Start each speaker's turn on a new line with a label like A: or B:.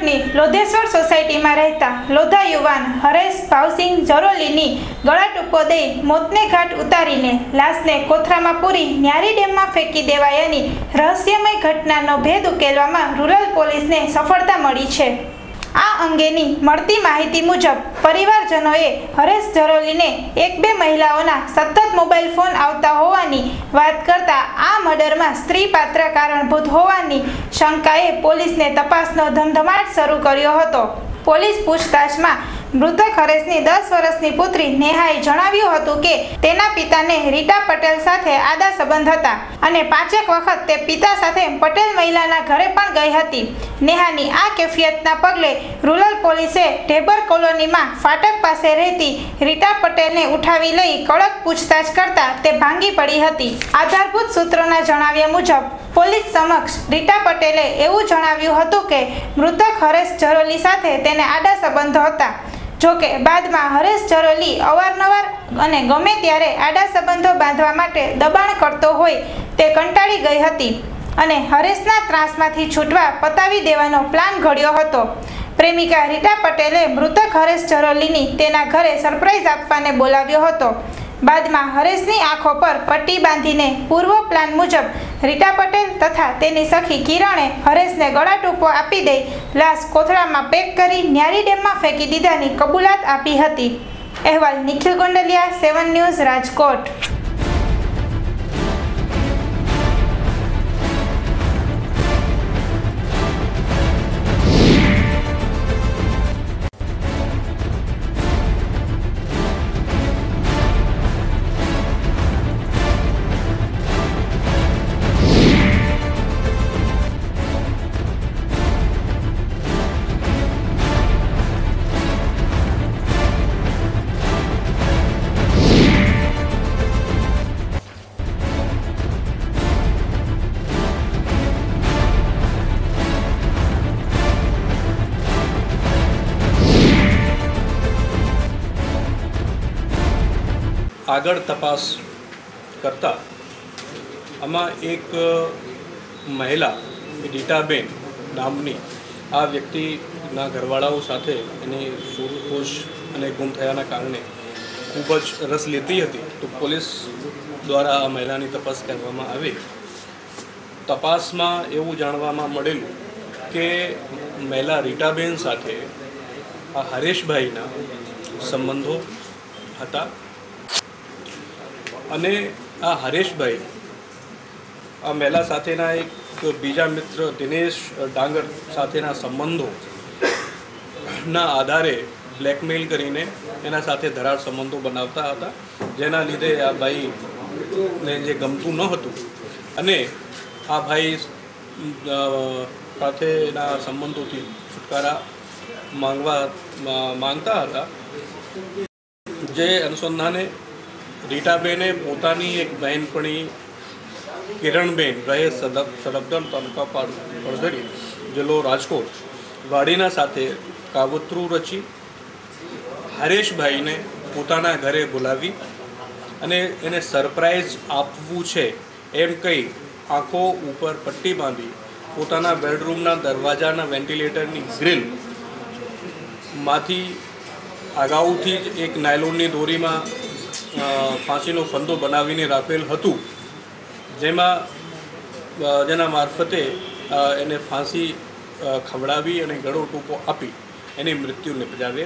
A: સુરतની લોધેશ્वर સોસાયટીમાં રહેતા લોધા યુવાન હરેશ ભાવસિંહ જરોલીની ગળા ટૂંકો દઈ મોતને ઘાટ ઉતારીને લાશને કોથરામાં પૂરી ન્યારી ડેમમાં ફેંકી દેવાયાની રહસ્યમય ઘટનાનો ભેદ ઉકેલવામાં રૂરલ પોલીસને સફળતા મળી છે। આ અંગેની મળતી માહિતી મુજબ પરિવારજનોએ હરેશ જરોલીને એક બે મહિલાઓના સતત મોબાઈલ ફોન આવતા હોવાની વાત કરતા આ મર્ડરમાં સ્ત્રી પાત્ર કારણભૂત હોવાની શંકાએ પોલીસને તપાસનો ધમધમાટ શરૂ કર્યો હતો। પોલીસ પૂછતાછમાં મૃતક હરેશની 10 વર્ષની પુત્રી નેહાએ જણાવ્યું હતું કે તેના પિતાને રીટા પટેલ સાથે આદા સંબંધ હતા અને 5 વખત તે પિતા સાથે પટેલ મહિલાના ઘરે પણ ગઈ હતી। નેહાની આ કેફિયતના પગલે રૂરલ પોલીસે ઢેબર કોલોનીમાં ફાટક પાસે રહેતી રીટા પટેલને ઉઠાવી લઈ કડક પૂછતાછ કરતા તે ભાંગી પડી હતી। આધારભૂત સૂત્રોના જણાવ્યા મુજબ પોલીસ સમક્ષ રીટા પટેલે એવું જણાવ્યું હતું કે મૃતક હરેશ જરોલી સાથે તેને આડા સંબંધો હતા। જોકે બાદમાં હરેશ જરોલી અવારનવાર અને ગમે ત્યારે આડા સંબંધો બાંધવા માટે દબાણ કરતો હોય તે કંટાળી ગઈ હતી અને હરેશના ત્રાસમાંથી છૂટવા પતાવી દેવાનો પ્લાન ઘડ્યો હતો। પ્રેમિકા રીટા પટેલે મૃતક હરેશ જરોલીની તેના ઘરે સરપ્રાઈઝ આપવાને બોલાવ્યો હતો। બાદમાં હરેશની આંખો પર પટ્ટી બાંધીને પૂર્વ પ્લાન મુજબ રીટા પટેલ તથા તેની સખી કિરણે હરેશને ગળા ટૂંકો આપી દઈ લાશ કોથળામાં પેક કરી ન્યારી ડેમમાં ફેંકી દીધાની કબૂલાત આપી હતી। અહેવાલ નિખિલ ગોંડલિયા, 7 ન્યૂઝ, રાજકોટ।
B: આગળ તપાસ કરતા આમાં એક મહિલા રીટાબેન નામની આ વ્યક્તિના ઘરવાળાઓ સાથે એની શોધખોળ અને ગુમ થયાના કારણે ખૂબ જ રસ લેતી હતી તો પોલીસ દ્વારા આ મહિલાની તપાસ કરવામાં આવી। તપાસમાં એવું જાણવામાં મળેલું કે મહિલા રીટાબેન સાથે આ હરેશભાઈના સંબંધો હતા અને આ હરેશભાઈ આ મહિલા સાથેના એક બીજા મિત્ર દિનેશ ડાંગર સાથેના સંબંધોના આધારે બ્લેકમેલ કરીને એના સાથે ધરાર સંબંધો બનાવતા હતા, જેના લીધે આ ભાઈને જે ગમતું ન હતું અને આ ભાઈ સાથેના સંબંધોથી છુટકારા માંગતા હતા। જે અનુસંધાને રીટાબેને પોતાની એક બહેનપણી કિરણબેન રહે સરબદલ તાલુકા પડધરી જિલ્લો રાજકોટ વાડીના સાથે કાવતરું રચી હરેશભાઈને પોતાના ઘરે બોલાવી અને એને સરપ્રાઈઝ આપવું છે એમ કહી આંખો ઉપર પટ્ટી બાંધી પોતાના બેડરૂમના દરવાજાના વેન્ટિલેટરની ગ્રીલમાંથી અગાઉથી જ એક નાયલોનની દોરીમાં ફાંસીનો ફંદો બનાવીને રાખેલ હતું, જેના મારફતે એને ફાંસી ખવડાવી અને ગળો ટૂંકો આપી એની મૃત્યુ નિપજાવે।